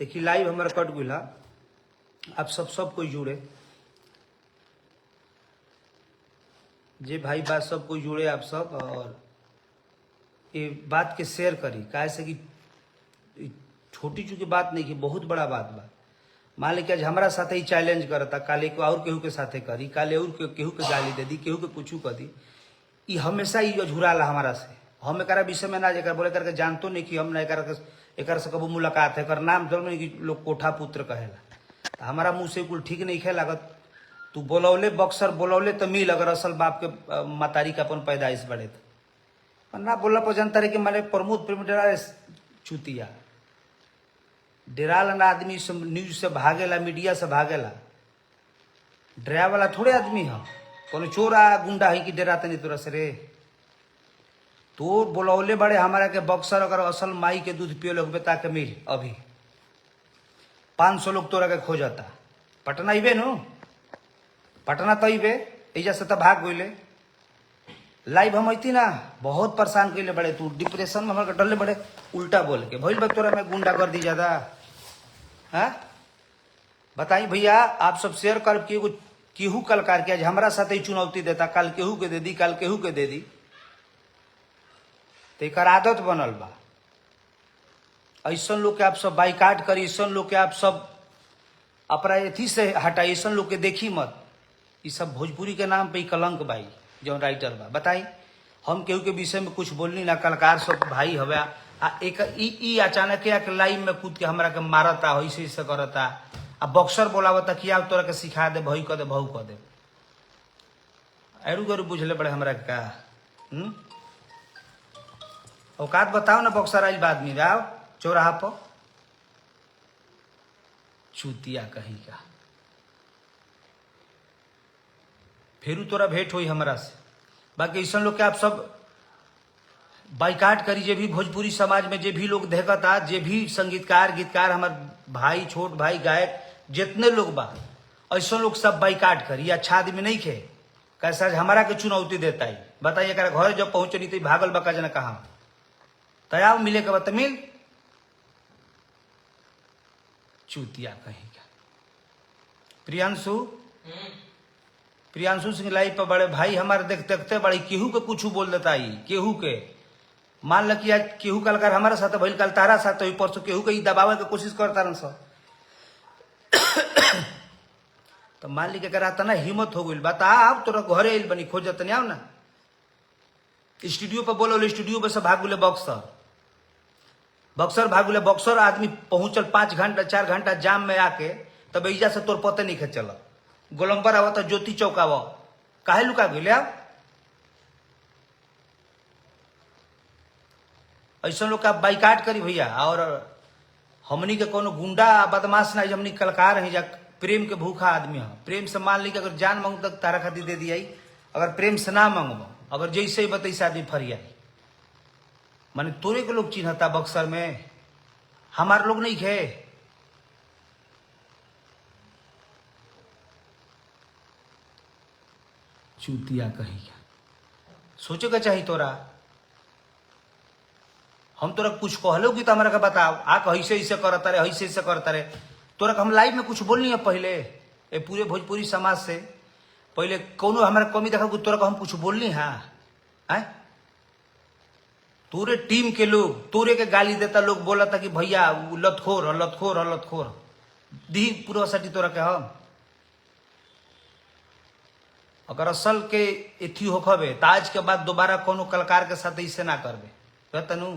देखिए लाइव हमारा कट गुला। आप सब कोई जुड़े, जे भाई बात सब कोई जुड़े आप सब, और ये बात के शेयर करी। काहे से कि छोटी चूकी बात नहीं की, बहुत बड़ा बात बा। मान ली कि आज हमारा साथे ही चैलेंज करता, काले को और केहू के साथे करी, काले और केहू के गाली दे दी, केहू के कुछ कर दी। ये हमेशा ही अझुराला हमारा से। हम एक विषय में ना एक बोले करके जानतो नहीं कि हम ना एक से कबू मुलाकात है, नाम जरूर नहीं कि लोग कोठा पुत्र कहेला। तो हमारा मुंह से कुल ठीक नहीं खे लागत। तू बोलौले बक्सर बोलौले तो मिल, अगर असल बाप के मतारी का अपन पैदाइश बढ़े तो ना बोला पर जनता रहे कि मारे प्रमोद प्रेमी डरा चुतिया डेराल ना आदमी से न्यूज से भागेला, मीडिया से भागेला। डरा वाला थोड़े आदमी है, कोनो चोरा गुंडा है कि डराते नहीं तोरा से रे। तो बोलौले बड़े हमारा के बक्सर, अगर असल माई के दूध पियो लोग बेता के मिल, अभी 500 लोग तोरा के खोजता। पटना इबे नु, पटना तो इबे एजा से तो भाग गईले। लाइव हम अती ना, बहुत परेशान कैले बड़े। तू डिप्रेशन में हमारे डरले बड़े, उल्टा बोल के भइल बा तोरा में गुंडा कर दी ज्यादा। हाँ बताई भैया, आप सब शेयर कर के केहू कलकार के आज हमारा साथ ही चुनौती देता, कल केहू के दे दी, कल केहू के दे दी। तो एक आदत बनल बा। ऐसा लोग के आप सब बाइकाट करी, ऐसा लोग के आप सब अपना एथी से हटाई, ऐसा लोग के देखी मत। ये सब भोजपुरी के नाम पे कलंक बाई जो राइटर बा। बताई हम केहू के विषय में कुछ बोलनी ना, कलकार सब भाई हवे। एक अचानक लाइव में कूद के हमरा के मारता, ऐसे ऐसे करता, आ बक्सर बोलावता कि आप तोरा के सिखा दे, भई कर दे, भऊ कर दे। एरू गरू बुझले बड़े हमरा के का। औकात बताओ ना, बक्सर आइल आदमी आओ चौराहा पर, चूतिया कहीं का। फेरू तोरा भेंट हुई हमरा से। बाकी ऐसा लोग के आप सब बाइकाट करी। जे भी भोजपुरी समाज में जे भी लोग देखता, जे भी संगीतकार गीतकार, हमार भाई छोट भाई गायक जितने लोग बा, ऐसा लोग सब बाइकाट करी। अच्छा आदमी नहीं खे, कैसा हमारा के चुनौती देता है। बताइए घर जब पहुंचनी थी भागल बका जना कहा तयाव मिले के बता मिल, चूतिया कहीं का। प्रियांशु सिंह लाइव पर बड़े भाई हमारे देखते बड़े केहू के कुछ बोल देता ही, केहू के। मान ल कि आज केहू कलकार हमारे साथ भइल, कल तारा साथ हुई, परसों केहू के दबावे के कोशिश करता रन सब। तो मान ली के तना हिम्मत हो गई, बता आप तोरा घरे आइल बनी खोजत नहीं, आओ ना स्टूडियो पर बोलो, स्टूडियो पर से भागुले बक्सर भागुले बक्सर। आदमी पहुंचल 5 घंटा 4 घंटा जाम में आके, तब ऐजा से तोर पते नहीं चल। गोलम्बर आवा तो ज्योति चौक आवा, काहे लुका गई आप। ऐसा लोग का बाइकाट करी भैया। और हमनी के कोनो गुंडा बदमाश ना, हमनी कलकार है, जा प्रेम के भूखा आदमी है। प्रेम से मान ली कि अगर जान मांगू तक तारा खातिर दे दिया, अगर प्रेम से ना मांगो, अगर जैसे ही बतैसा आदमी फरिया। माने तोरे के लोग चिन्हता बक्सर में, हमारे लोग नहीं खे। चूतिया कहीं का सोचे का चाहिए तोरा। हम तोरा कुछ कहलो कि तो हमारा का बताओ, आ ऐसे ऐसे करता रे, ऐसे ऐसे करता रे। तोरा हम लाइव में कुछ बोलनी है पहले, ये पूरे भोजपुरी समाज से पहले कोनो हमारा कमी देखा कि तोरा हम कुछ बोलनी है। तोरे टीम के लोग तोरे के गाली देता, लोग बोला था कि भैया लतखोर दी पूरा सटी तोरा के। हम अगर असल के एथी होखबे तो आज के बाद दोबारा कोनो कलाकार के साथ ऐसे ना करबे। तनु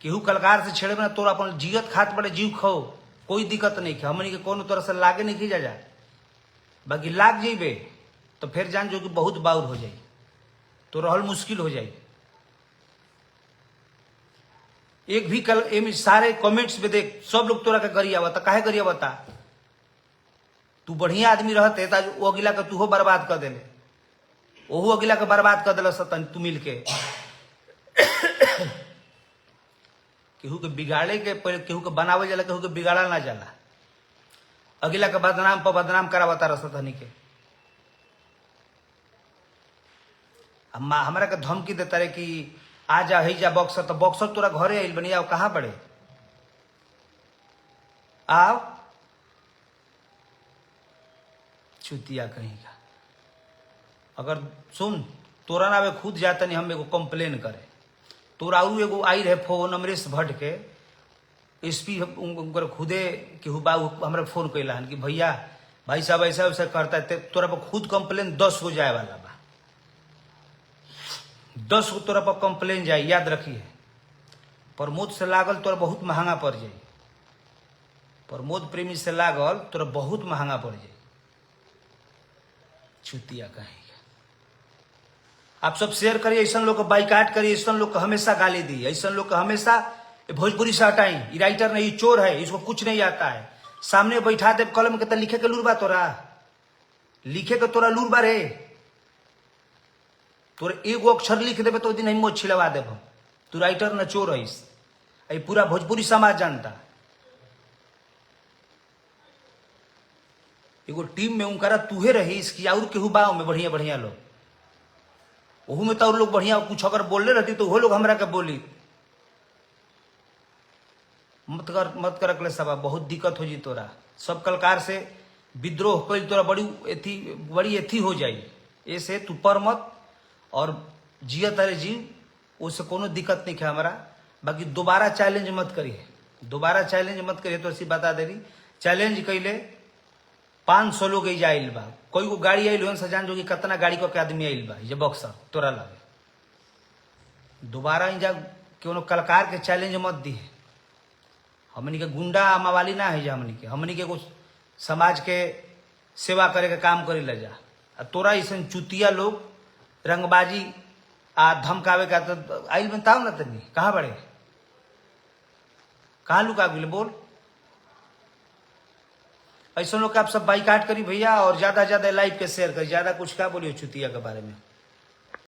केहू कलाकार से छेड़े ना, तोरा अपन जियत खात बड़े जीव खो, कोई दिक्कत नहीं है। हमनी के कोनो तरह से लागे नहीं की जा। बाकी लाग जेबे तो फिर जान जो कि बहुत बाउर हो जाए, तो रहल मुश्किल हो जाए। एक भी कल एम सारे कमेंट्स में देख, सब लोग तोरा के गरिया बता, काहे गरिया बता। तू बढ़िया आदमी रहते तो वो अगिला के तू बर्बाद कर देले, ओहू अगिला के बर्बाद कर दिल सतन तू मिल के। केहू के बिगाड़े के पहले केहू के बनावे जाला, केहू के बिगाड़ा ना जाला। अगिला के बदनाम पर बदनाम करावता रसतनी के। हमारा के धमकी देता रहे कि आ जा है जा बक्सर, तो बक्सर तोरा घरे आइल बनी, आओ कहाँ बड़े। आओ चुतिया कहीं का। अगर सुन तोरा नावे खुद जाता नहीं हम एगो कंप्लेन करे तोरा एगो आई रहे फोन अमरीश भट्ट के एसपी उनकर खुदे केहू बाबू हमरा फोन कैला कि भैया भाई साहब ऐसा वैसा करता है तोरा पर खुद कंप्लेन 10 हो जाए वाला बा 10 को तोरा पर कंप्लेन जाए याद रखिए। प्रमोद से लागल तोरा बहुत महंगा पड़ जाए प्रमोद प्रेमी से लागल तोरा बहुत महंगा पड़ जाए चुतिया कहेंगे। आप सब शेयर करिए ऐसा लोग को बाइकाट करिए ऐसा लोग को हमेशा गाली दी ऐसा लोग को हमेशा भोजपुरी से हटाई ये राइटर नहीं चोर है इसको कुछ नहीं आता है सामने बैठा दे कलम के तो लिखे के लूरबा तोरा लिखे के तोरा लूरबा रे तोरा एगो अक्षर लिख देवे तो दिन हिम्मत छिलवा देव तू राइटर न चोर है पूरा भोजपुरी समाज जानता। एगो टीम में उनकारा तूहे रही इसकी और केहू बाव में बढ़िया बढ़िया लोग ओहू में तो और लोग बढ़िया कुछ अगर बोलने रहती तो वो लोग हमरा के बोली मत कर अगले सब बहुत दिक्कत हो जी तोरा सब कलकार से विद्रोह कैल तोरा बड़ी एथी हो जाई ऐसे तू पर मत और जिया तारे जीव उससे कोनो दिक्कत नहीं है हमारा। बाकी दोबारा चैलेंज मत करिए तो ऐसी बता दे रही चैलेंज कैले 500 लोग आइल बा कोई को गाड़ी आइल हो जान जो कि कितना गाड़ी को आदमी आइल बा ये बक्सर तोरा लगे दोबारा इंजा कोनो कलाकार के चैलेंज मत दी हमनी के गुंडा मवाली ना है जा हमनी के कुछ समाज के सेवा करे के काम करे ला जा तोरा ऐसा चुतिया लोग रंगबाजी आ धमकावे का तो आइल बनताओ ना तनी कहाँ बड़े कहाँ लुका गए बोल ऐसा लोग आप सब बाइकाट करी भैया और ज्यादा लाइक के शेयर करी ज्यादा कुछ क्या बोलियो चुतिया के बारे में।